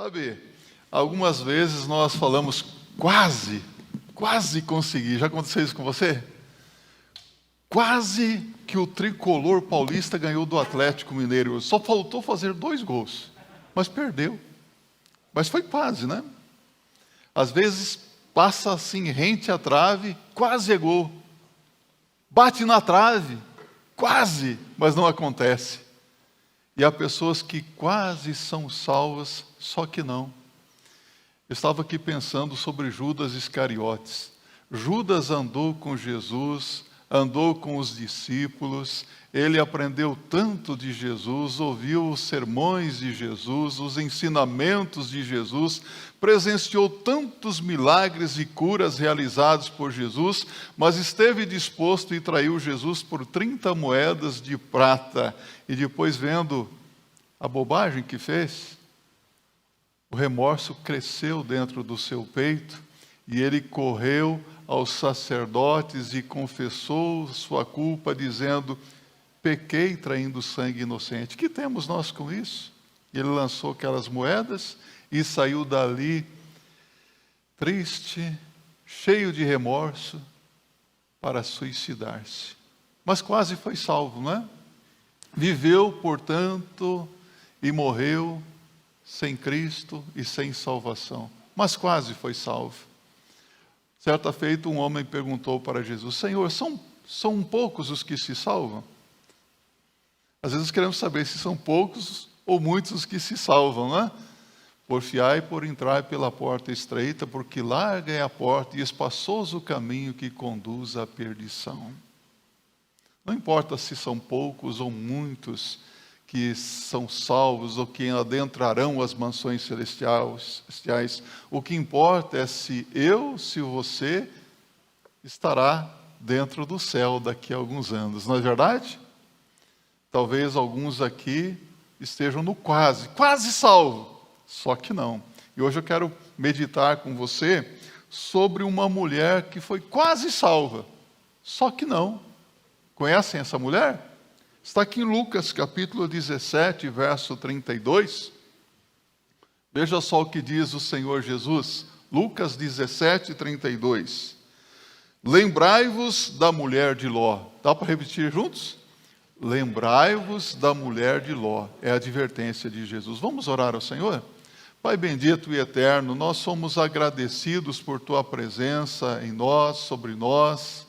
Sabe, algumas vezes nós falamos quase consegui. Já aconteceu isso com você? Quase que o tricolor paulista ganhou do Atlético Mineiro. Só faltou fazer 2 gols, mas perdeu. Mas foi quase, né? Às vezes passa assim, rente à trave, quase é gol. Bate na trave, quase, mas não acontece. E há pessoas que quase são salvas, só que não. Eu estava aqui pensando sobre Judas Iscariotes. Judas andou com Jesus, andou com os discípulos, ele aprendeu tanto de Jesus, ouviu os sermões de Jesus, os ensinamentos de Jesus, presenciou tantos milagres e curas realizados por Jesus, mas esteve disposto e traiu Jesus por 30 moedas de prata. E depois, vendo a bobagem que fez, o remorso cresceu dentro do seu peito e ele correu aos sacerdotes e confessou sua culpa, dizendo: pequei traindo sangue inocente. Que temos nós com isso? Ele lançou aquelas moedas e saiu dali triste, cheio de remorso, para suicidar-se. Mas quase foi salvo, não é? Viveu, portanto, e morreu sem Cristo e sem salvação. Mas quase foi salvo. Certa feita, um homem perguntou para Jesus: Senhor, são poucos os que se salvam? Às vezes queremos saber se são poucos ou muitos os que se salvam, não é? Porfiai por entrar pela porta estreita, porque larga é a porta e espaçoso o caminho que conduz à perdição. Não importa se são poucos ou muitos que são salvos ou que adentrarão as mansões celestiais. O que importa é se você estará dentro do céu daqui a alguns anos, não é verdade? Talvez alguns aqui estejam no quase salvo, só que não. E hoje eu quero meditar com você sobre uma mulher que foi quase salva, só que não. Conhecem essa mulher? Está aqui em Lucas capítulo 17, verso 32. Veja só o que diz o Senhor Jesus. Lucas 17, 32. Lembrai-vos da mulher de Ló. Dá para repetir juntos? Lembrai-vos da mulher de Ló. É a advertência de Jesus. Vamos orar ao Senhor? Pai bendito e eterno, nós somos agradecidos por Tua presença em nós, sobre nós,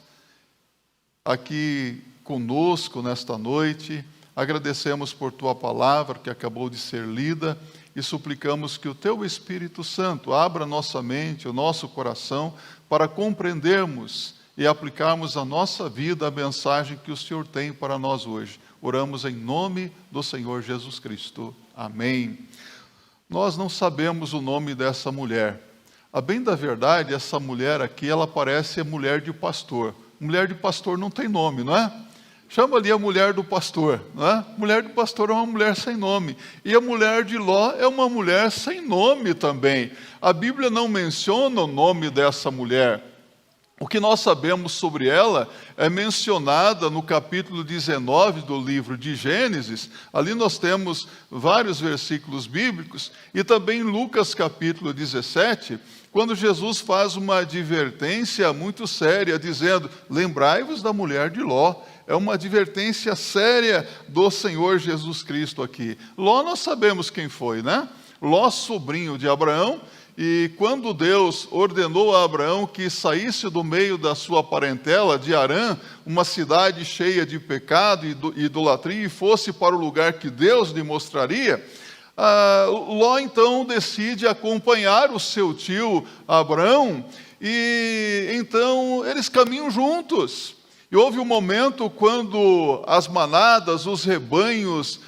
aqui conosco nesta noite. Agradecemos por Tua palavra que acabou de ser lida e suplicamos que o Teu Espírito Santo abra nossa mente, o nosso coração, para compreendermos e aplicarmos à nossa vida a mensagem que o Senhor tem para nós hoje. Oramos em nome do Senhor Jesus Cristo. Amém. Nós não sabemos o nome dessa mulher. A bem da verdade, essa mulher aqui, ela parece a mulher de pastor. Mulher de pastor não tem nome, não é? Chama ali a mulher do pastor, não é? Mulher do pastor é uma mulher sem nome. E a mulher de Ló é uma mulher sem nome também. A Bíblia não menciona o nome dessa mulher. O que nós sabemos sobre ela é mencionada no capítulo 19 do livro de Gênesis. Ali nós temos vários versículos bíblicos. E também em Lucas capítulo 17, quando Jesus faz uma advertência muito séria, dizendo: lembrai-vos da mulher de Ló. É uma advertência séria do Senhor Jesus Cristo aqui. Ló nós sabemos quem foi, né? Ló, sobrinho de Abraão, e quando Deus ordenou a Abraão que saísse do meio da sua parentela de Harã, uma cidade cheia de pecado e idolatria, e fosse para o lugar que Deus lhe mostraria, Ló então decide acompanhar o seu tio Abraão, e então eles caminham juntos. E houve um momento quando as manadas, os rebanhos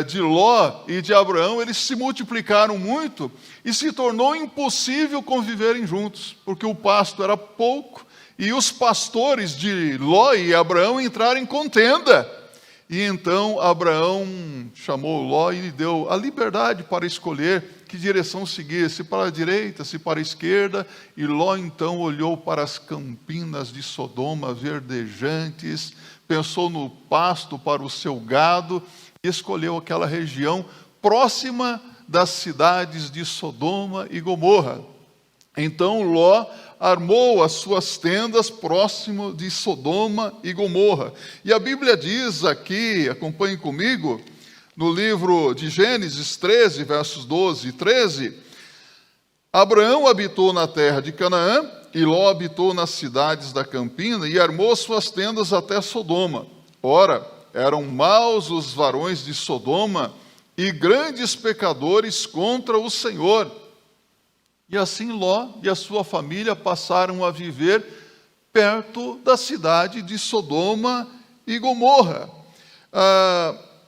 de Ló e de Abraão, eles se multiplicaram muito e se tornou impossível conviverem juntos, porque o pasto era pouco e os pastores de Ló e Abraão entraram em contenda. E então Abraão chamou Ló e lhe deu a liberdade para escolher que direção seguir, se para a direita, se para a esquerda. E Ló então olhou para as campinas de Sodoma verdejantes, pensou no pasto para o seu gado e escolheu aquela região próxima das cidades de Sodoma e Gomorra. Então Ló armou as suas tendas próximo de Sodoma e Gomorra. E a Bíblia diz aqui, acompanhe comigo, no livro de Gênesis 13, versos 12 e 13, Abraão habitou na terra de Canaã, e Ló habitou nas cidades da campina, e armou suas tendas até Sodoma. Ora, eram maus os varões de Sodoma, e grandes pecadores contra o Senhor. E assim Ló e a sua família passaram a viver perto da cidade de Sodoma e Gomorra.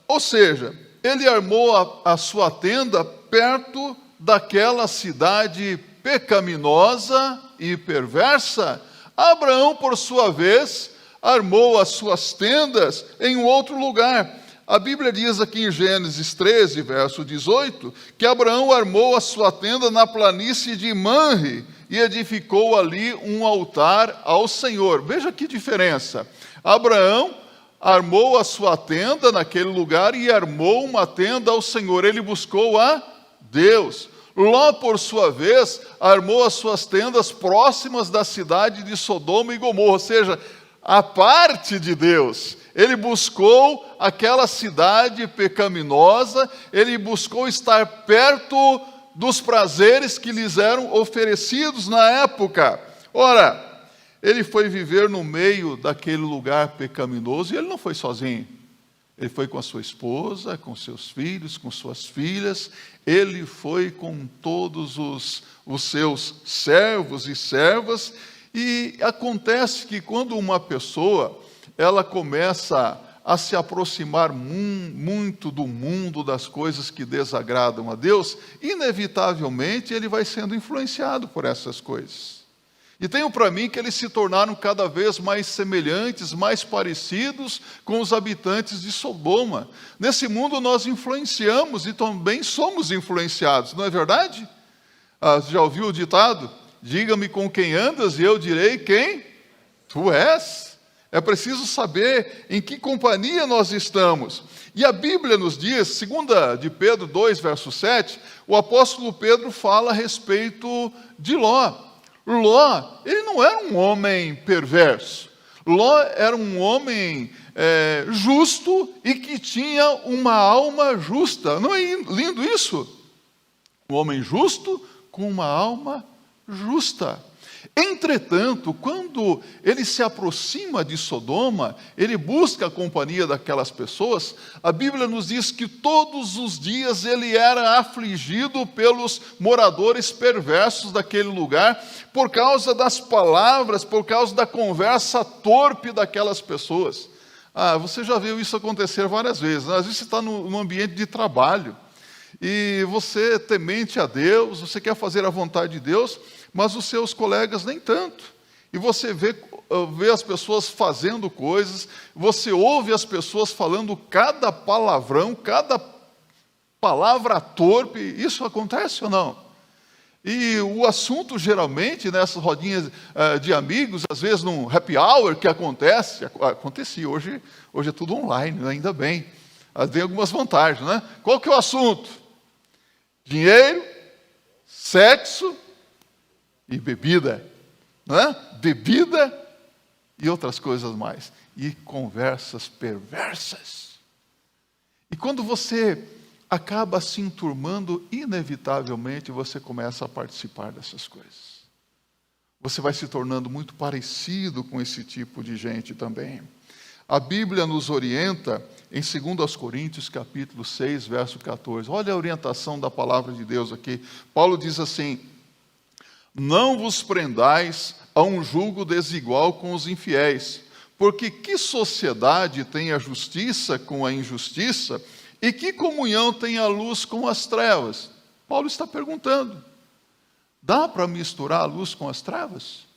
Ou seja, ele armou a sua tenda perto daquela cidade pecaminosa e perversa. Abraão, por sua vez, armou as suas tendas em outro lugar. A Bíblia diz aqui em Gênesis 13, verso 18, que Abraão armou a sua tenda na planície de Manre e edificou ali um altar ao Senhor. Veja que diferença. Abraão armou a sua tenda naquele lugar e armou uma tenda ao Senhor. Ele buscou a Deus. Ló, por sua vez, armou as suas tendas próximas da cidade de Sodoma e Gomorra, ou seja, a parte de Deus. Ele buscou aquela cidade pecaminosa, ele buscou estar perto dos prazeres que lhes eram oferecidos na época. Ora, ele foi viver no meio daquele lugar pecaminoso e ele não foi sozinho. Ele foi com a sua esposa, com seus filhos, com suas filhas, ele foi com todos os seus servos e servas, e acontece que quando uma pessoa ela começa a se aproximar muito do mundo, das coisas que desagradam a Deus, inevitavelmente ele vai sendo influenciado por essas coisas. E tenho para mim que eles se tornaram cada vez mais semelhantes, mais parecidos com os habitantes de Sodoma. Nesse mundo nós influenciamos e também somos influenciados, não é verdade? Já ouviu o ditado? Diga-me com quem andas e eu direi quem tu és. É preciso saber em que companhia nós estamos. E a Bíblia nos diz, 2 de Pedro 2, verso 7, o apóstolo Pedro fala a respeito de Ló. Ló, ele não era um homem perverso. Ló era um homem justo e que tinha uma alma justa. Não é lindo isso? Um homem justo com uma alma justa. Entretanto, quando ele se aproxima de Sodoma, ele busca a companhia daquelas pessoas, a Bíblia nos diz que todos os dias ele era afligido pelos moradores perversos daquele lugar, por causa das palavras, por causa da conversa torpe daquelas pessoas. Você já viu isso acontecer várias vezes, né? Às vezes você está no ambiente de trabalho, e você temente a Deus, você quer fazer a vontade de Deus, mas os seus colegas nem tanto. E você vê as pessoas fazendo coisas, você ouve as pessoas falando cada palavrão, cada palavra torpe. Isso acontece ou não? E o assunto, geralmente, nessas rodinhas de amigos, às vezes num happy hour que acontecia, hoje é tudo online, ainda bem. Tem algumas vantagens, né? Qual que é o assunto? Dinheiro, sexo e bebida, né? Bebida e outras coisas mais. E conversas perversas. E quando você acaba se enturmando, inevitavelmente você começa a participar dessas coisas. Você vai se tornando muito parecido com esse tipo de gente também. A Bíblia nos orienta em 2 Coríntios, capítulo 6, verso 14. Olha a orientação da palavra de Deus aqui. Paulo diz assim: não vos prendais a um jugo desigual com os infiéis, porque que sociedade tem a justiça com a injustiça, e que comunhão tem a luz com as trevas? Paulo está perguntando, dá para misturar a luz com as trevas?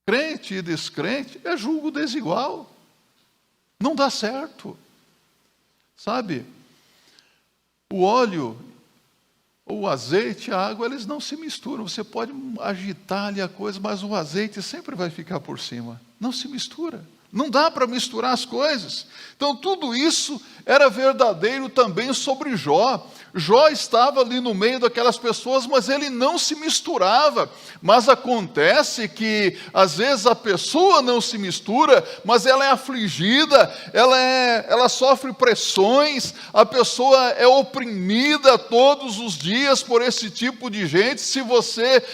Crente e descrente é julgo desigual. Não dá certo. Sabe, o óleo, o azeite, a água, eles não se misturam. Você pode agitar ali a coisa, mas o azeite sempre vai ficar por cima. Não se mistura. Não dá para misturar as coisas. Então, tudo isso era verdadeiro também sobre Jó. Jó estava ali no meio daquelas pessoas, mas ele não se misturava. Mas acontece que, às vezes, a pessoa não se mistura, mas ela é afligida, ela sofre pressões, a pessoa é oprimida todos os dias por esse tipo de gente. Se você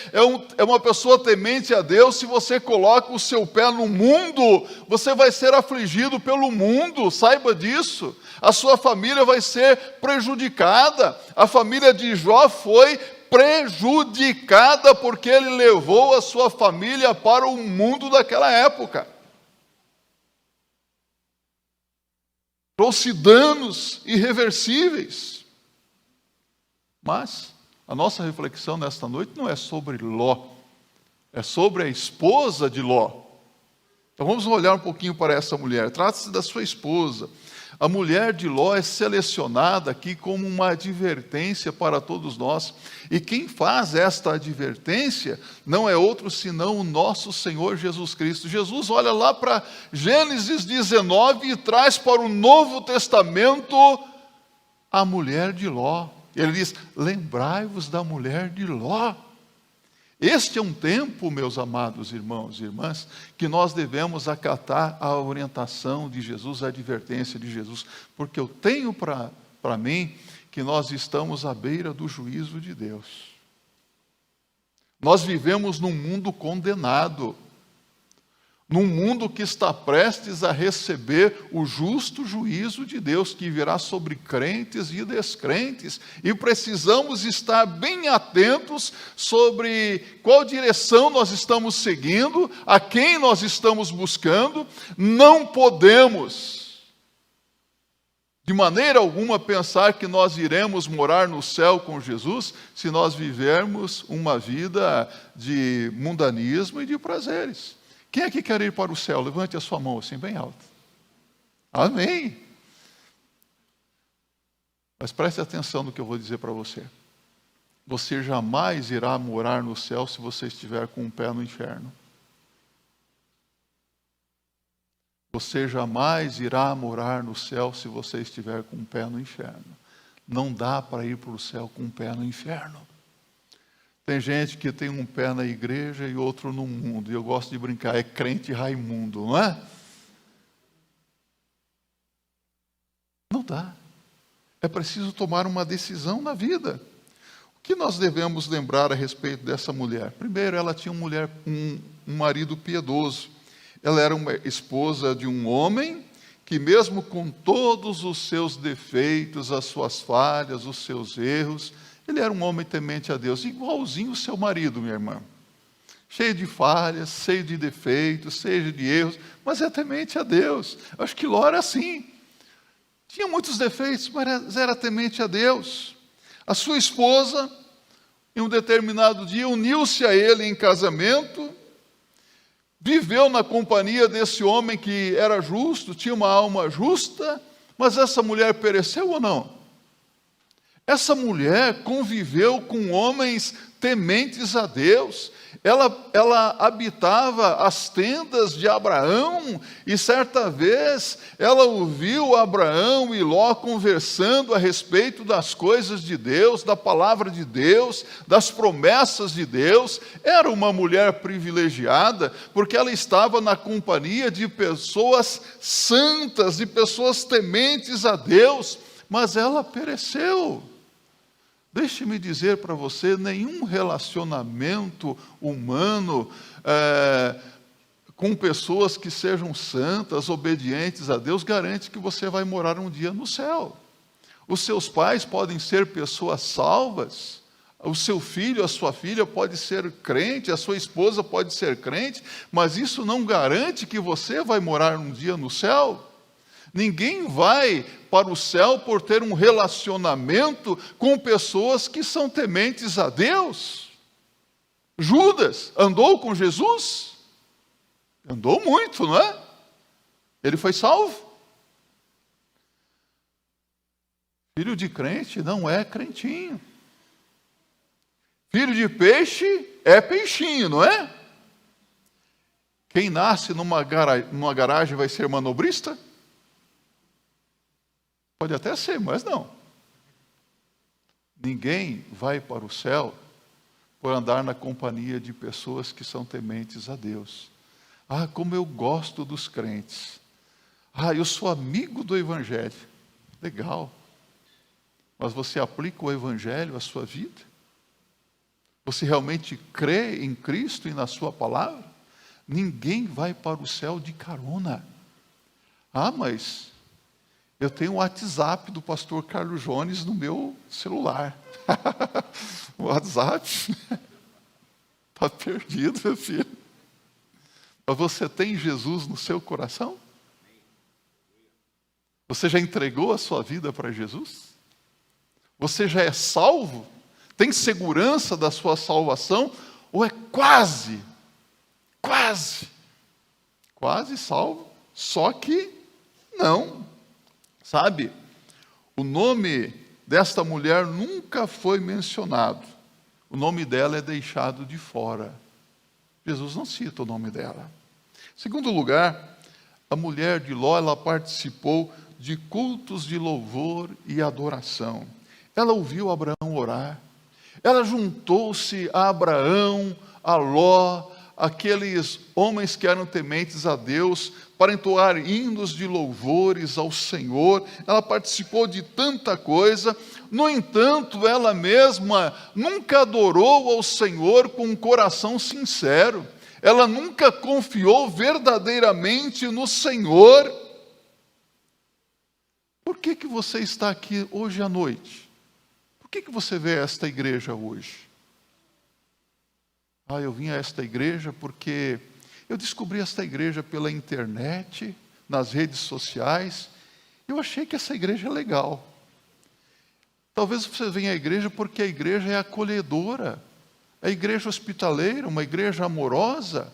é uma pessoa temente a Deus, se você coloca o seu pé no mundo, você vai ser afligido pelo mundo, saiba disso. A sua família vai ser prejudicada. A família de Jó foi prejudicada porque ele levou a sua família para o mundo daquela época. Trouxe danos irreversíveis. Mas a nossa reflexão nesta noite não é sobre Ló, é sobre a esposa de Ló. Então vamos olhar um pouquinho para essa mulher. Trata-se da sua esposa. A mulher de Ló é selecionada aqui como uma advertência para todos nós. E quem faz esta advertência não é outro senão o nosso Senhor Jesus Cristo. Jesus olha lá para Gênesis 19 e traz para o Novo Testamento a mulher de Ló. Ele diz: lembrai-vos da mulher de Ló. Este é um tempo, meus amados irmãos e irmãs, que nós devemos acatar a orientação de Jesus, a advertência de Jesus, porque eu tenho para mim que nós estamos à beira do juízo de Deus. Nós vivemos num mundo condenado, num mundo que está prestes a receber o justo juízo de Deus, que virá sobre crentes e descrentes, e precisamos estar bem atentos sobre qual direção nós estamos seguindo, a quem nós estamos buscando. Não podemos, de maneira alguma, pensar que nós iremos morar no céu com Jesus, se nós vivermos uma vida de mundanismo e de prazeres. Quem é que quer ir para o céu? Levante a sua mão assim, bem alto. Amém. Mas preste atenção no que eu vou dizer para você. Você jamais irá morar no céu se você estiver com um pé no inferno. Você jamais irá morar no céu se você estiver com um pé no inferno. Não dá para ir para o céu com um pé no inferno. Tem gente que tem um pé na igreja e outro no mundo. E eu gosto de brincar, é crente Raimundo, não é? Não dá. É preciso tomar uma decisão na vida. O que nós devemos lembrar a respeito dessa mulher? Primeiro, ela tinha um marido piedoso. Ela era uma esposa de um homem que, mesmo com todos os seus defeitos, as suas falhas, os seus erros, ele era um homem temente a Deus, igualzinho o seu marido, minha irmã. Cheio de falhas, cheio de defeitos, cheio de erros, mas é temente a Deus. Acho que Ló era assim. Tinha muitos defeitos, mas era temente a Deus. A sua esposa, em um determinado dia, uniu-se a ele em casamento, viveu na companhia desse homem que era justo, tinha uma alma justa, mas essa mulher pereceu ou não? Essa mulher conviveu com homens tementes a Deus. Ela habitava as tendas de Abraão, e certa vez ela ouviu Abraão e Ló conversando a respeito das coisas de Deus, da palavra de Deus, das promessas de Deus. Era uma mulher privilegiada, porque ela estava na companhia de pessoas santas, de pessoas tementes a Deus, mas ela pereceu. Deixe-me dizer para você, nenhum relacionamento humano com pessoas que sejam santas, obedientes a Deus, garante que você vai morar um dia no céu. Os seus pais podem ser pessoas salvas, o seu filho, a sua filha pode ser crente, a sua esposa pode ser crente, mas isso não garante que você vai morar um dia no céu. Ninguém vai para o céu por ter um relacionamento com pessoas que são tementes a Deus. Judas andou com Jesus? Andou muito, não é? Ele foi salvo. Filho de crente não é crentinho. Filho de peixe é peixinho, não é? Quem nasce numa garagem vai ser manobrista? Pode até ser, mas não. Ninguém vai para o céu por andar na companhia de pessoas que são tementes a Deus. Ah, como eu gosto dos crentes. Ah, eu sou amigo do Evangelho. Legal. Mas você aplica o Evangelho à sua vida? Você realmente crê em Cristo e na sua palavra? Ninguém vai para o céu de carona. Ah, mas eu tenho o WhatsApp do pastor Carlos Jones no meu celular. O WhatsApp está perdido, meu filho. Mas você tem Jesus no seu coração? Você já entregou a sua vida para Jesus? Você já é salvo? Tem segurança da sua salvação? Ou é quase salvo? Só que não. Sabe, o nome desta mulher nunca foi mencionado. O nome dela é deixado de fora. Jesus não cita o nome dela. Em segundo lugar, a mulher de Ló, ela participou de cultos de louvor e adoração. Ela ouviu Abraão orar. Ela juntou-se a Abraão, a Ló, aqueles homens que eram tementes a Deus, para entoar hinos de louvores ao Senhor. Ela participou de tanta coisa. No entanto, ela mesma nunca adorou ao Senhor com um coração sincero. Ela nunca confiou verdadeiramente no Senhor. Por que você está aqui hoje à noite? Por que você vê esta igreja hoje? Eu vim a esta igreja porque eu descobri esta igreja pela internet, nas redes sociais. Eu achei que essa igreja é legal. Talvez você venha à igreja porque a igreja é acolhedora, é a igreja hospitaleira, uma igreja amorosa.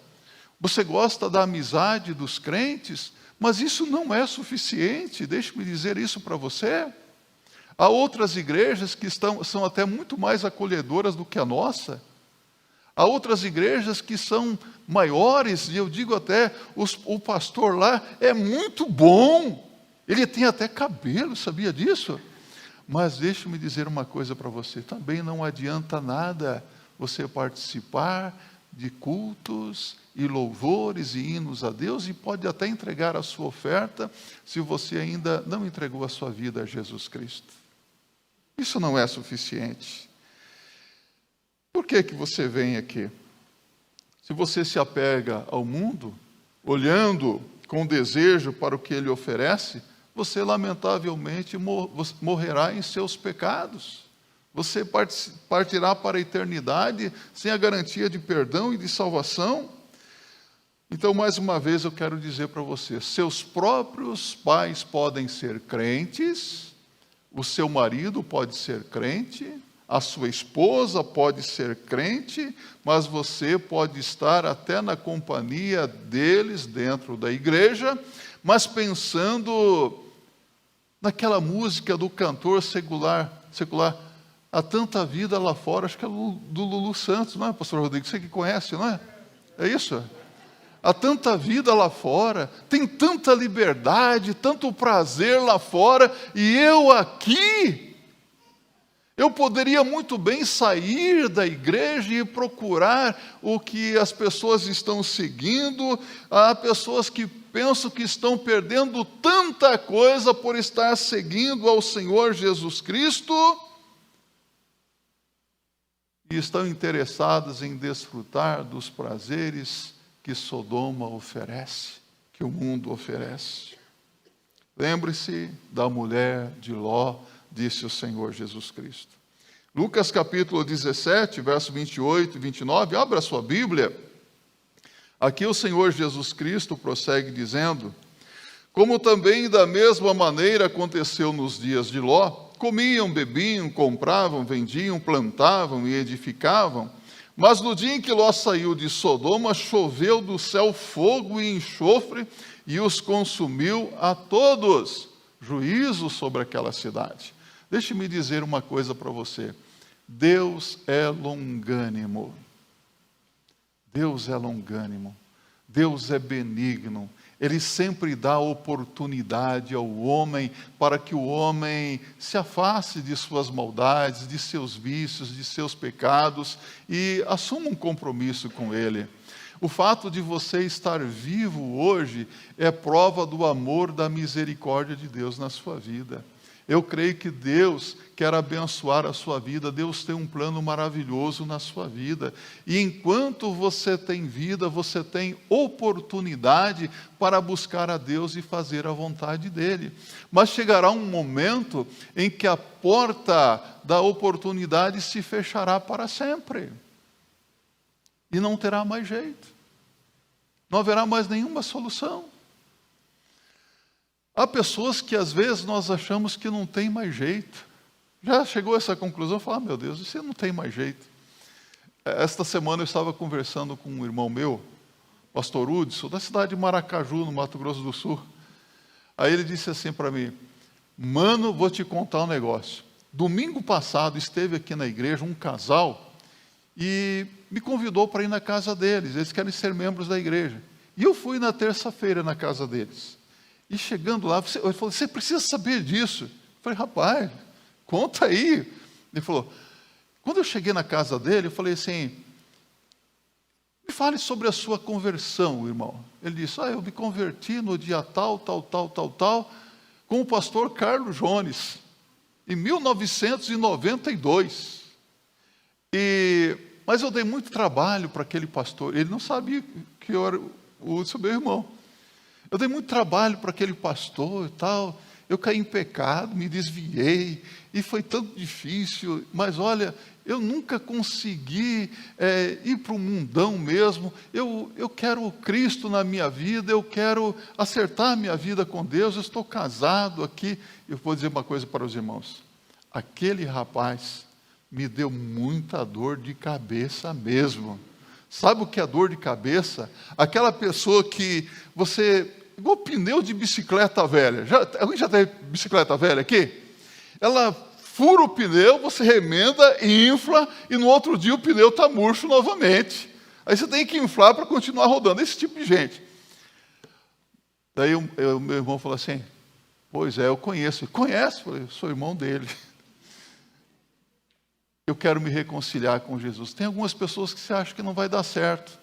Você gosta da amizade dos crentes, mas isso não é suficiente. Deixe-me dizer isso para você. Há outras igrejas que são até muito mais acolhedoras do que a nossa. Há outras igrejas que são maiores, e eu digo até, o pastor lá é muito bom. Ele tem até cabelo, sabia disso? Mas deixe-me dizer uma coisa para você, também não adianta nada você participar de cultos e louvores e hinos a Deus, e pode até entregar a sua oferta, se você ainda não entregou a sua vida a Jesus Cristo. Isso não é suficiente. Por que você vem aqui? Se você se apega ao mundo, olhando com desejo para o que ele oferece, você lamentavelmente morrerá em seus pecados. Você partirá para a eternidade sem a garantia de perdão e de salvação. Então, mais uma vez, eu quero dizer para você, seus próprios pais podem ser crentes, o seu marido pode ser crente, a sua esposa pode ser crente, mas você pode estar até na companhia deles dentro da igreja, mas pensando naquela música do cantor secular, há tanta vida lá fora, acho que é do Lulu Santos, não é, pastor Rodrigo? Você que conhece, não é? É isso? Há tanta vida lá fora, tem tanta liberdade, tanto prazer lá fora, e eu aqui... Eu poderia muito bem sair da igreja e procurar o que as pessoas estão seguindo. Há pessoas que pensam que estão perdendo tanta coisa por estar seguindo ao Senhor Jesus Cristo e estão interessadas em desfrutar dos prazeres que Sodoma oferece, que o mundo oferece. Lembre-se da mulher de Ló, disse o Senhor Jesus Cristo. Lucas capítulo 17, verso 28 e 29, abra a sua Bíblia. Aqui o Senhor Jesus Cristo prossegue dizendo: como também da mesma maneira aconteceu nos dias de Ló, comiam, bebiam, compravam, vendiam, plantavam e edificavam, mas no dia em que Ló saiu de Sodoma, choveu do céu fogo e enxofre e os consumiu a todos. Juízo sobre aquela cidade. Deixe-me dizer uma coisa para você. Deus é longânimo. Deus é longânimo. Deus é benigno. Ele sempre dá oportunidade ao homem para que o homem se afaste de suas maldades, de seus vícios, de seus pecados e assuma um compromisso com Ele. O fato de você estar vivo hoje é prova do amor, da misericórdia de Deus na sua vida. Eu creio que Deus quer abençoar a sua vida, Deus tem um plano maravilhoso na sua vida. E enquanto você tem vida, você tem oportunidade para buscar a Deus e fazer a vontade dEle. Mas chegará um momento em que a porta da oportunidade se fechará para sempre. E não terá mais jeito. Não haverá mais nenhuma solução. Há pessoas que às vezes nós achamos que não tem mais jeito. Já chegou a essa conclusão, falar, meu Deus, isso não tem mais jeito. Esta semana eu estava conversando com um irmão meu, pastor Hudson, da cidade de Maracaju, no Mato Grosso do Sul. Aí ele disse assim para mim, mano, vou te contar um negócio. Domingo passado esteve aqui na igreja um casal e me convidou para ir na casa deles. Eles querem ser membros da igreja. E eu fui na terça-feira na casa deles. E chegando lá, ele falou, você precisa saber disso. Eu falei, rapaz, conta aí. Ele falou, quando eu cheguei na casa dele, eu falei assim, me fale sobre a sua conversão, irmão. Ele disse, eu me converti no dia tal, com o pastor Carlos Jones, em 1992. Mas eu dei muito trabalho para aquele pastor. Ele não sabia que eu era o seu meu irmão. Eu dei muito trabalho para aquele pastor e tal. Eu caí em pecado, me desviei, e foi tanto difícil. Mas olha, eu nunca consegui ir para o mundão mesmo. Eu quero Cristo na minha vida, eu quero acertar a minha vida com Deus. Eu estou casado aqui. Eu vou dizer uma coisa para os irmãos. Aquele rapaz me deu muita dor de cabeça mesmo. Sabe o que é dor de cabeça? Aquela pessoa que você... igual pneu de bicicleta velha. Alguém já teve bicicleta velha aqui? Ela fura o pneu, você remenda, infla, e no outro dia o pneu está murcho novamente. Aí você tem que inflar para continuar rodando. Esse tipo de gente. Daí o meu irmão falou assim, pois é, eu conheço. Conhece? Eu falei, sou irmão dele. Eu quero me reconciliar com Jesus. Tem algumas pessoas que você acha que não vai dar certo,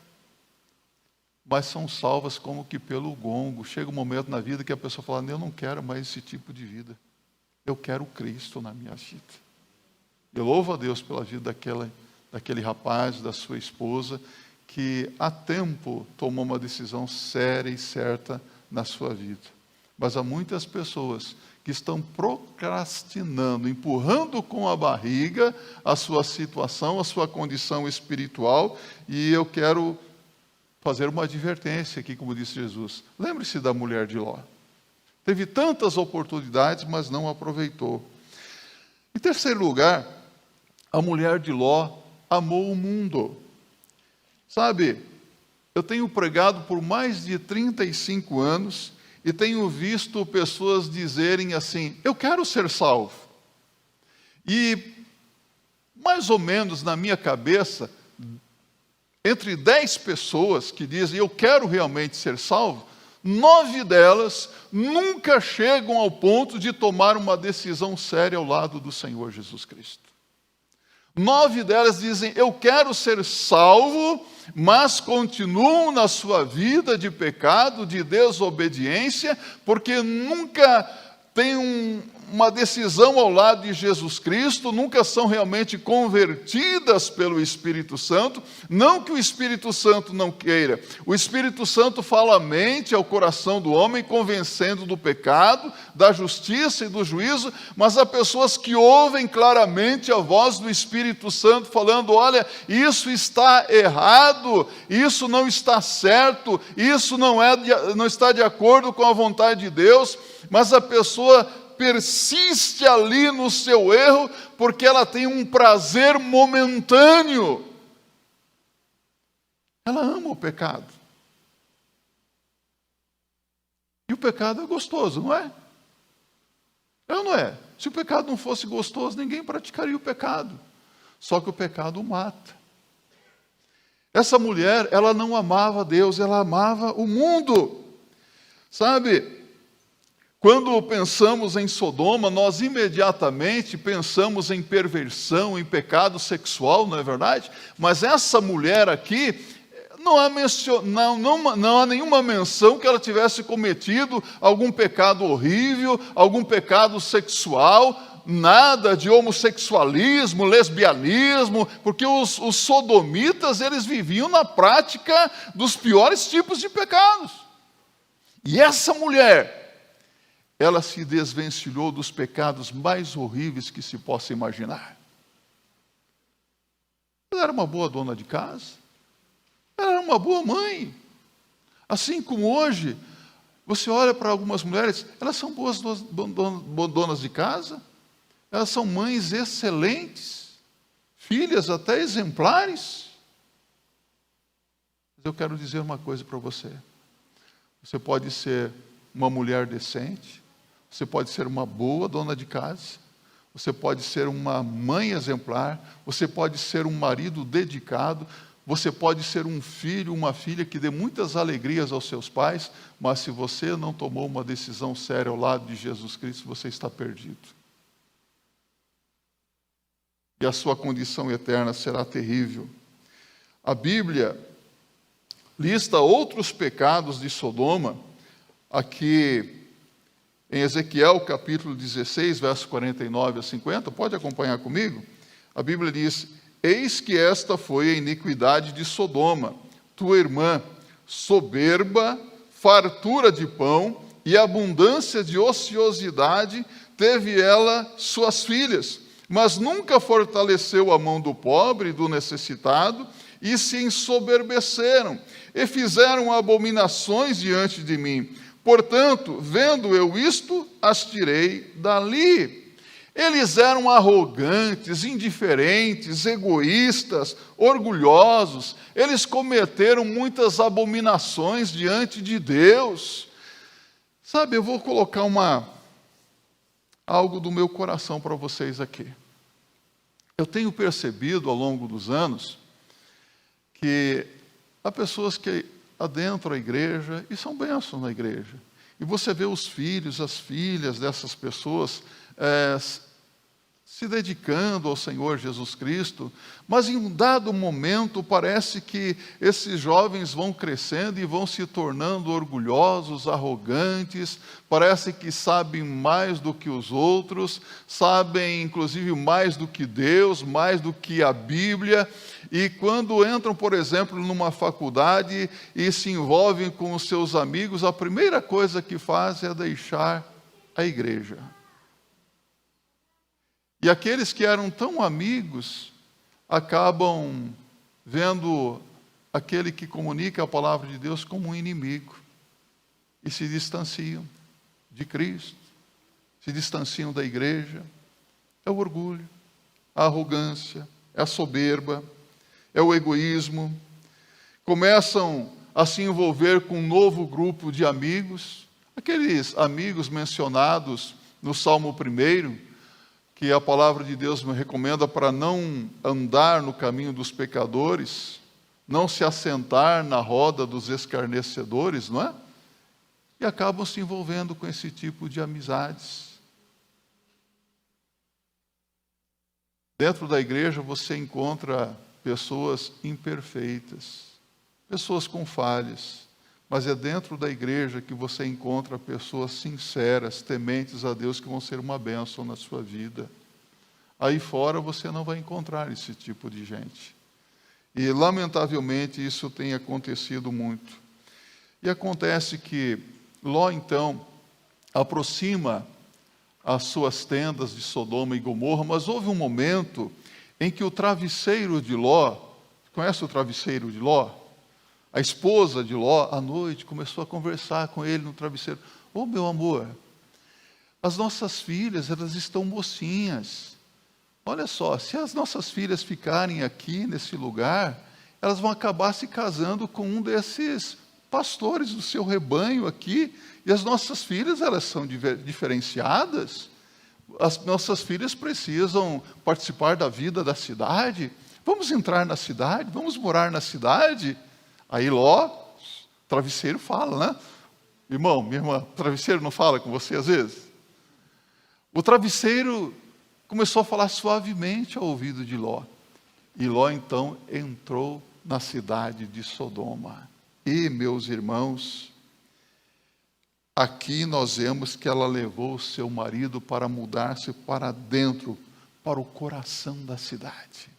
mas são salvas como que pelo gongo. Chega um momento na vida que a pessoa fala, eu não quero mais esse tipo de vida. Eu quero Cristo na minha vida. Eu louvo a Deus pela vida daquele rapaz, da sua esposa, que há tempo tomou uma decisão séria e certa na sua vida. Mas há muitas pessoas que estão procrastinando, empurrando com a barriga a sua situação, a sua condição espiritual, e eu quero fazer uma advertência aqui, como disse Jesus. Lembre-se da mulher de Ló. Teve tantas oportunidades, mas não aproveitou. Em terceiro lugar, a mulher de Ló amou o mundo. Sabe, eu tenho pregado por mais de 35 anos e tenho visto pessoas dizerem assim, eu quero ser salvo. E, mais ou menos na minha cabeça, entre 10 pessoas que dizem, eu quero realmente ser salvo, 9 delas nunca chegam ao ponto de tomar uma decisão séria ao lado do Senhor Jesus Cristo. 9 delas dizem, eu quero ser salvo, mas continuam na sua vida de pecado, de desobediência, porque nunca têm uma decisão ao lado de Jesus Cristo, nunca são realmente convertidas pelo Espírito Santo. Não que o Espírito Santo não queira. O Espírito Santo fala à mente, ao coração do homem, convencendo do pecado, da justiça e do juízo, mas há pessoas que ouvem claramente a voz do Espírito Santo falando, olha, isso está errado, isso não está certo, isso não está de acordo com a vontade de Deus, mas a pessoa persiste ali no seu erro, porque ela tem um prazer momentâneo. Ela ama o pecado. E o pecado é gostoso, não é? É ou não é? Se o pecado não fosse gostoso, ninguém praticaria o pecado. Só que o pecado mata. Essa mulher, ela não amava Deus, ela amava o mundo. Sabe, quando pensamos em Sodoma, nós imediatamente pensamos em perversão, em pecado sexual, não é verdade? Mas essa mulher aqui, não há nenhuma menção que ela tivesse cometido algum pecado horrível, algum pecado sexual, nada de homossexualismo, lesbianismo, porque os sodomitas, eles viviam na prática dos piores tipos de pecados. E essa mulher, ela se desvencilhou dos pecados mais horríveis que se possa imaginar. Ela era uma boa dona de casa, ela era uma boa mãe. Assim como hoje, você olha para algumas mulheres, elas são boas donas de casa, elas são mães excelentes, filhas até exemplares. Mas eu quero dizer uma coisa para você. Você pode ser uma mulher decente, você pode ser uma boa dona de casa, você pode ser uma mãe exemplar, você pode ser um marido dedicado, você pode ser um filho, uma filha que dê muitas alegrias aos seus pais, mas se você não tomou uma decisão séria ao lado de Jesus Cristo, você está perdido. E a sua condição eterna será terrível. A Bíblia lista outros pecados de Sodoma, aqui em Ezequiel capítulo 16, versos 49 a 50, pode acompanhar comigo? A Bíblia diz: eis que esta foi a iniquidade de Sodoma, tua irmã, soberba, fartura de pão e abundância de ociosidade, teve ela suas filhas, mas nunca fortaleceu a mão do pobre e do necessitado, e se ensoberbeceram, e fizeram abominações diante de mim. Portanto, vendo eu isto, as tirei dali. Eles eram arrogantes, indiferentes, egoístas, orgulhosos. Eles cometeram muitas abominações diante de Deus. Sabe, eu vou colocar algo do meu coração para vocês aqui. Eu tenho percebido ao longo dos anos que há pessoas que adentram a igreja e são bênçãos na igreja. E você vê os filhos, as filhas dessas pessoas se dedicando ao Senhor Jesus Cristo, mas em um dado momento parece que esses jovens vão crescendo e vão se tornando orgulhosos, arrogantes, parece que sabem mais do que os outros, sabem inclusive mais do que Deus, mais do que a Bíblia, e quando entram, por exemplo, numa faculdade e se envolvem com os seus amigos, a primeira coisa que fazem é deixar a igreja. E aqueles que eram tão amigos acabam vendo aquele que comunica a palavra de Deus como um inimigo e se distanciam de Cristo, se distanciam da igreja. É o orgulho, a arrogância, é a soberba, é o egoísmo. Começam a se envolver com um novo grupo de amigos, aqueles amigos mencionados no Salmo 1, que a palavra de Deus me recomenda para não andar no caminho dos pecadores, não se assentar na roda dos escarnecedores, não é? E acabam se envolvendo com esse tipo de amizades. Dentro da igreja você encontra pessoas imperfeitas, pessoas com falhas, mas é dentro da igreja que você encontra pessoas sinceras, tementes a Deus, que vão ser uma bênção na sua vida. Aí fora você não vai encontrar esse tipo de gente. E, lamentavelmente, isso tem acontecido muito. E acontece que Ló, então, aproxima as suas tendas de Sodoma e Gomorra, mas houve um momento em que o travesseiro de Ló, conhece o travesseiro de Ló? A esposa de Ló, à noite, começou a conversar com ele no travesseiro. Ô, meu amor, as nossas filhas, elas estão mocinhas. Olha só, se as nossas filhas ficarem aqui nesse lugar, elas vão acabar se casando com um desses pastores do seu rebanho aqui, e as nossas filhas, elas são diferenciadas. As nossas filhas precisam participar da vida da cidade. Vamos entrar na cidade, vamos morar na cidade. Aí Ló, travesseiro fala, né? Irmão, minha irmã, o travesseiro não fala com você às vezes? O travesseiro começou a falar suavemente ao ouvido de Ló. E Ló então entrou na cidade de Sodoma. E, meus irmãos, aqui nós vemos que ela levou o seu marido para mudar-se para dentro, para o coração da cidade.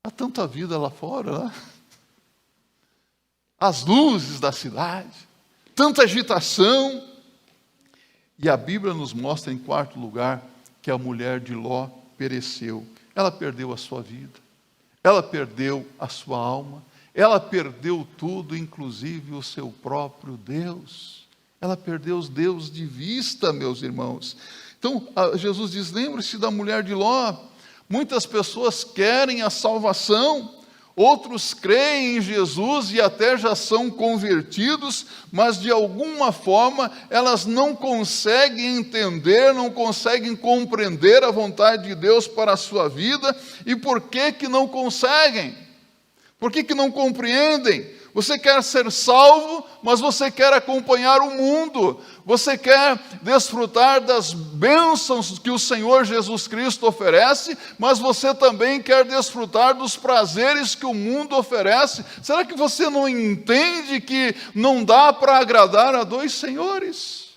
Há tanta vida lá fora, né? As luzes da cidade, tanta agitação. E a Bíblia nos mostra, em quarto lugar, que a mulher de Ló pereceu. Ela perdeu a sua vida, ela perdeu a sua alma, ela perdeu tudo, inclusive o seu próprio Deus. Ela perdeu os Deus de vista, meus irmãos. Então, Jesus diz, lembre-se da mulher de Ló. Muitas pessoas querem a salvação, outros creem em Jesus e até já são convertidos, mas de alguma forma elas não conseguem entender, não conseguem compreender a vontade de Deus para a sua vida. E por que não conseguem? Por que não compreendem? Você quer ser salvo, mas você quer acompanhar o mundo. Você quer desfrutar das bênçãos que o Senhor Jesus Cristo oferece, mas você também quer desfrutar dos prazeres que o mundo oferece. Será que você não entende que não dá para agradar a dois senhores?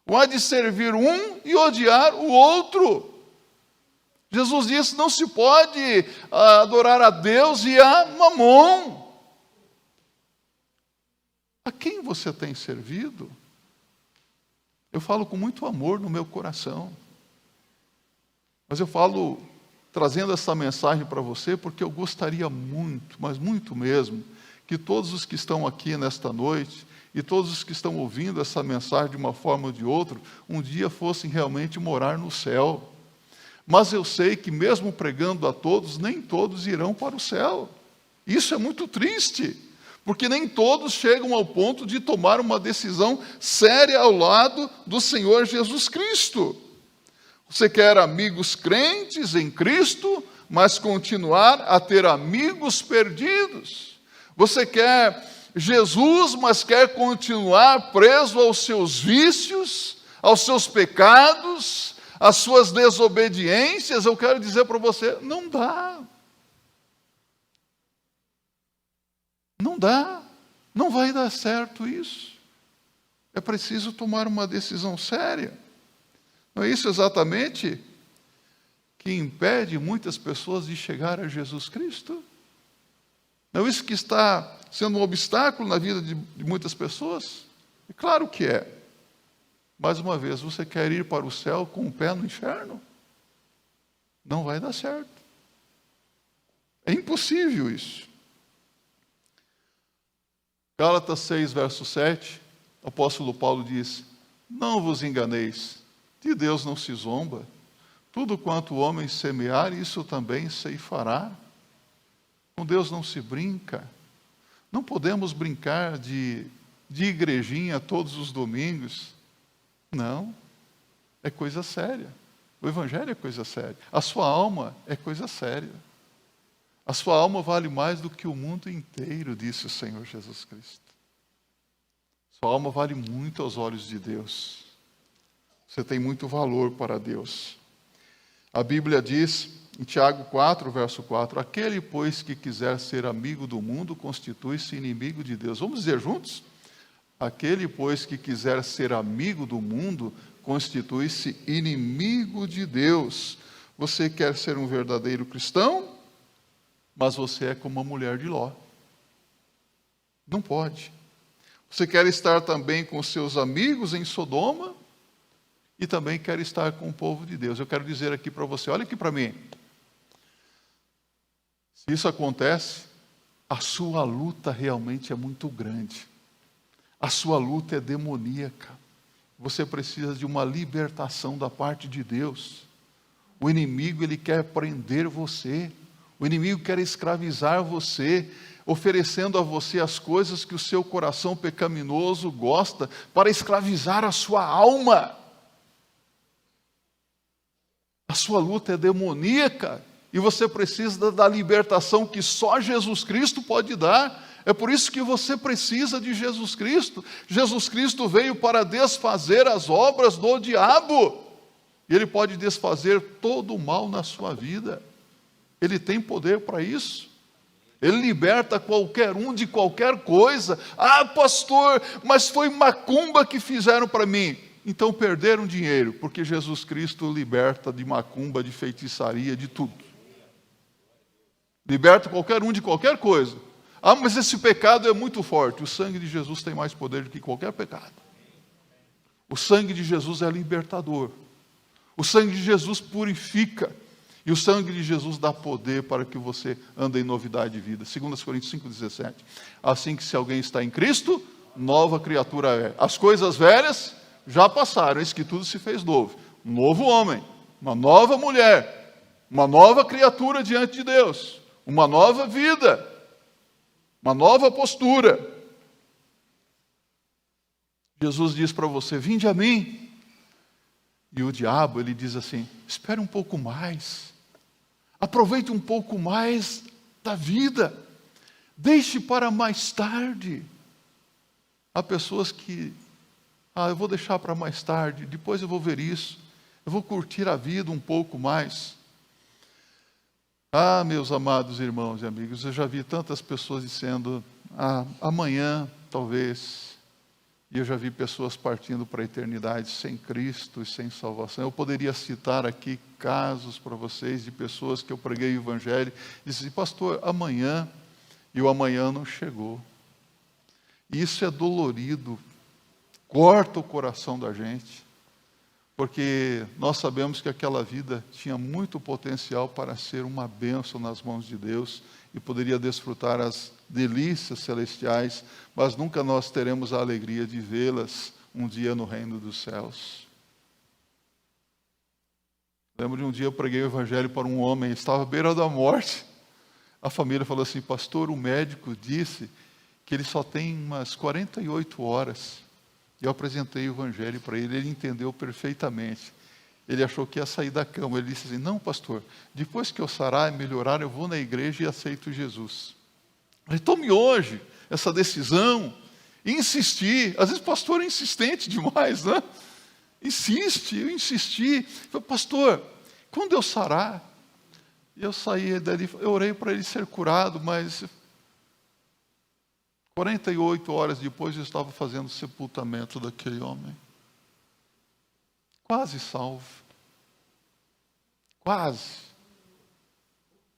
Ou há de servir um e odiar o outro. Jesus disse, não se pode adorar a Deus e a Mamon. A quem você tem servido? Eu falo com muito amor no meu coração. Mas eu falo trazendo essa mensagem para você porque eu gostaria muito, mas muito mesmo, que todos os que estão aqui nesta noite e todos os que estão ouvindo essa mensagem de uma forma ou de outra, um dia fossem realmente morar no céu. Mas eu sei que mesmo pregando a todos, nem todos irão para o céu. Isso é muito triste. Porque nem todos chegam ao ponto de tomar uma decisão séria ao lado do Senhor Jesus Cristo. Você quer amigos crentes em Cristo, mas continuar a ter amigos perdidos. Você quer Jesus, mas quer continuar preso aos seus vícios, aos seus pecados, às suas desobediências. Eu quero dizer para você, não dá. Não dá, não vai dar certo isso. É preciso tomar uma decisão séria. Não é isso exatamente que impede muitas pessoas de chegar a Jesus Cristo? Não é isso que está sendo um obstáculo na vida de muitas pessoas? É claro que é. Mais uma vez, você quer ir para o céu com o pé no inferno? Não vai dar certo. É impossível isso. Gálatas 6, verso 7, o apóstolo Paulo diz, não vos enganeis, de Deus não se zomba, tudo quanto o homem semear, isso também ceifará. Com Deus não se brinca, não podemos brincar de igrejinha todos os domingos, não, é coisa séria, o evangelho é coisa séria, a sua alma é coisa séria. A sua alma vale mais do que o mundo inteiro, disse o Senhor Jesus Cristo. Sua alma vale muito aos olhos de Deus. Você tem muito valor para Deus. A Bíblia diz, em Tiago 4, verso 4, aquele, pois, que quiser ser amigo do mundo, constitui-se inimigo de Deus. Vamos dizer juntos? Aquele, pois, que quiser ser amigo do mundo, constitui-se inimigo de Deus. Você quer ser um verdadeiro cristão? Mas você é como a mulher de Ló. Não pode. Você quer estar também com seus amigos em Sodoma e também quer estar com o povo de Deus. Eu quero dizer aqui para você, olha aqui para mim. Se isso acontece, a sua luta realmente é muito grande. A sua luta é demoníaca. Você precisa de uma libertação da parte de Deus. O inimigo, ele quer prender você. O inimigo quer escravizar você, oferecendo a você as coisas que o seu coração pecaminoso gosta, para escravizar a sua alma. A A sua luta é demoníaca. E você precisa da libertação que só Jesus Cristo pode dar. É por isso que você precisa de Jesus Cristo. Jesus Cristo veio para desfazer as obras do diabo. E Ele pode desfazer todo o mal na sua vida. Ele tem poder para isso. Ele liberta qualquer um de qualquer coisa. Ah, pastor, mas foi macumba que fizeram para mim. Então perderam dinheiro, porque Jesus Cristo liberta de macumba, de feitiçaria, de tudo. Liberta qualquer um de qualquer coisa. Ah, mas esse pecado é muito forte. O sangue de Jesus tem mais poder do que qualquer pecado. O sangue de Jesus é libertador. O sangue de Jesus purifica. E o sangue de Jesus dá poder para que você ande em novidade de vida. 2 Coríntios 5,17. Assim que se alguém está em Cristo, nova criatura é. As coisas velhas já passaram, eis que tudo se fez novo. Um novo homem, uma nova mulher, uma nova criatura diante de Deus, uma nova vida, uma nova postura. Jesus diz para você, vinde a mim. E o diabo, ele diz assim, espere um pouco mais. Aproveite um pouco mais da vida. Deixe para mais tarde. Há pessoas que, eu vou deixar para mais tarde, depois eu vou ver isso. Eu vou curtir a vida um pouco mais. Meus amados irmãos e amigos, eu já vi tantas pessoas dizendo, amanhã talvez. E eu já vi pessoas partindo para a eternidade sem Cristo e sem salvação. Eu poderia citar aqui casos para vocês de pessoas que eu preguei o Evangelho e disse, pastor, amanhã, e o amanhã não chegou. E isso é dolorido, corta o coração da gente, porque nós sabemos que aquela vida tinha muito potencial para ser uma bênção nas mãos de Deus e poderia desfrutar as delícias celestiais, mas nunca nós teremos a alegria de vê-las um dia no reino dos céus. Lembro de um dia eu preguei o Evangelho para um homem, estava à beira da morte. A família falou assim, pastor, o médico disse que ele só tem umas 48 horas. E eu apresentei o Evangelho para ele, ele entendeu perfeitamente. Ele achou que ia sair da cama. Ele disse assim, não, pastor, depois que eu sarar e melhorar, eu vou na igreja e aceito Jesus. Ele tome hoje essa decisão e insistir. Às vezes o pastor é insistente demais, né? Insiste, eu insisti. Falei, pastor, quando eu sarar? E eu saí dali, eu orei para ele ser curado, mas 48 horas depois eu estava fazendo o sepultamento daquele homem. Quase salvo. Quase.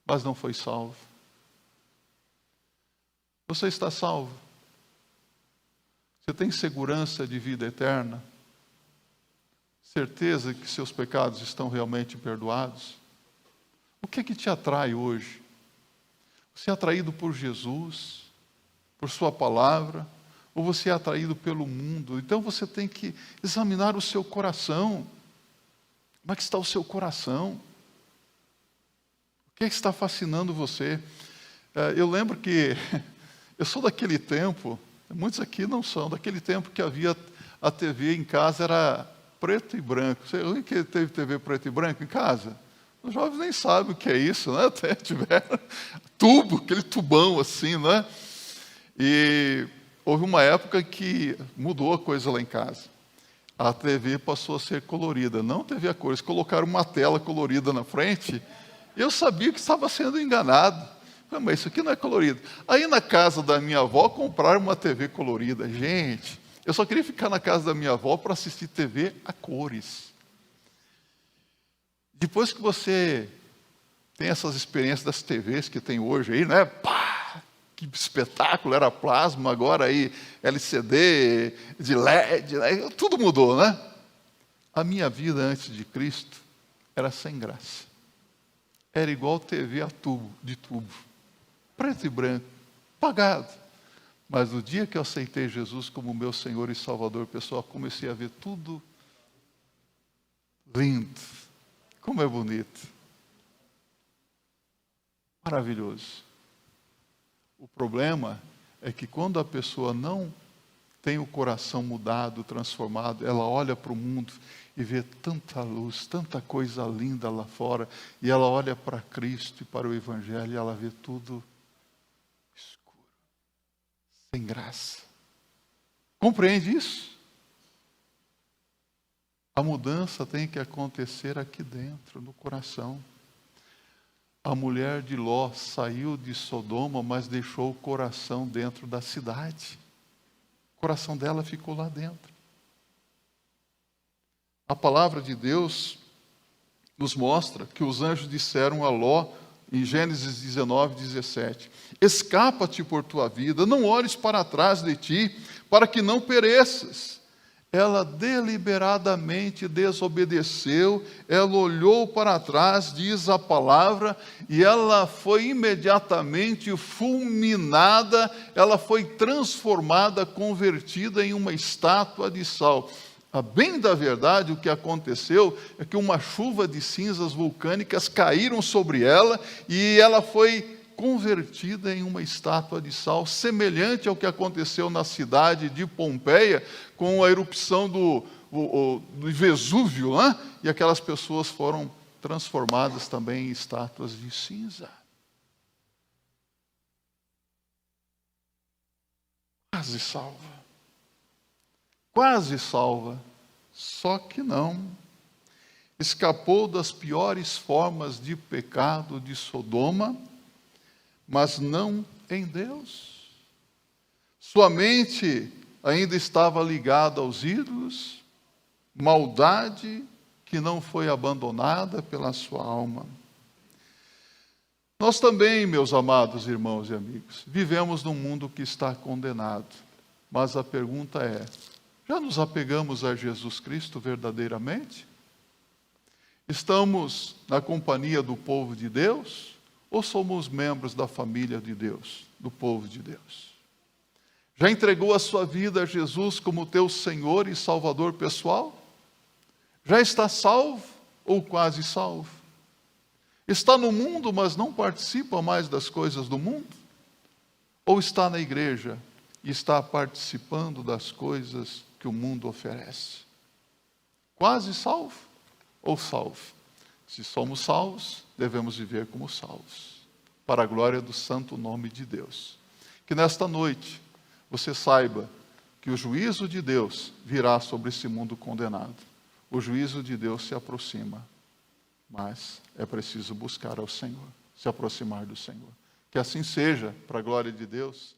Mas não foi salvo. Você está salvo? Você tem segurança de vida eterna? Certeza que seus pecados estão realmente perdoados? O que é que te atrai hoje? Você é atraído por Jesus, por sua palavra, ou você é atraído pelo mundo? Então você tem que examinar o seu coração. Como é que está o seu coração? O que é que está fascinando você? Eu lembro que eu sou daquele tempo, muitos aqui não são, daquele tempo que havia a TV em casa, era preto e branco. Você que teve TV preto e branco em casa? Os jovens nem sabem o que é isso, né? Até tiveram tubo, aquele tubão assim, né? E houve uma época que mudou a coisa lá em casa. A TV passou a ser colorida, não TV a cores. Colocaram uma tela colorida na frente. Eu sabia que estava sendo enganado. Falei, mas isso aqui não é colorido. Aí na casa da minha avó compraram uma TV colorida. Gente, eu só queria ficar na casa da minha avó para assistir TV a cores. Depois que você tem essas experiências das TVs que tem hoje aí, né? Pá! Que espetáculo, era plasma, agora aí LCD, de LED, né? Tudo mudou, né? A minha vida antes de Cristo era sem graça. Era igual TV a tubo, de tubo, preto e branco, apagado. Mas no dia que eu aceitei Jesus como meu Senhor e Salvador, pessoal, comecei a ver tudo lindo. Como é bonito. Maravilhoso. O problema é que quando a pessoa não tem o coração mudado, transformado, ela olha para o mundo e vê tanta luz, tanta coisa linda lá fora, e ela olha para Cristo e para o Evangelho, e ela vê tudo escuro, sem graça. Compreende isso? A mudança tem que acontecer aqui dentro, no coração. A mulher de Ló saiu de Sodoma, mas deixou o coração dentro da cidade. O coração dela ficou lá dentro. A palavra de Deus nos mostra que os anjos disseram a Ló, em Gênesis 19, 17: escapa-te por tua vida, não olhes para trás de ti, para que não pereças. Ela deliberadamente desobedeceu, ela olhou para trás, diz a palavra, e ela foi imediatamente fulminada, ela foi transformada, convertida em uma estátua de sal. A bem da verdade, o que aconteceu é que uma chuva de cinzas vulcânicas caíram sobre ela, e ela foi convertida em uma estátua de sal, semelhante ao que aconteceu na cidade de Pompeia, com a erupção do Vesúvio, né? E aquelas pessoas foram transformadas também em estátuas de cinza. Quase salva. Quase salva. Só que não. Escapou das piores formas de pecado de Sodoma, mas não em Deus. Sua mente ainda estava ligada aos ídolos, maldade que não foi abandonada pela sua alma. Nós também, meus amados irmãos e amigos, vivemos num mundo que está condenado. Mas a pergunta é: já nos apegamos a Jesus Cristo verdadeiramente? Estamos na companhia do povo de Deus? Ou somos membros da família de Deus, do povo de Deus? Já entregou a sua vida a Jesus como teu Senhor e Salvador pessoal? Já está salvo ou quase salvo? Está no mundo, mas não participa mais das coisas do mundo? Ou está na igreja e está participando das coisas que o mundo oferece? Quase salvo ou salvo? Se somos salvos, devemos viver como salvos, para a glória do santo nome de Deus. Que nesta noite você saiba que o juízo de Deus virá sobre esse mundo condenado. O juízo de Deus se aproxima, mas é preciso buscar ao Senhor, se aproximar do Senhor. Que assim seja, para a glória de Deus.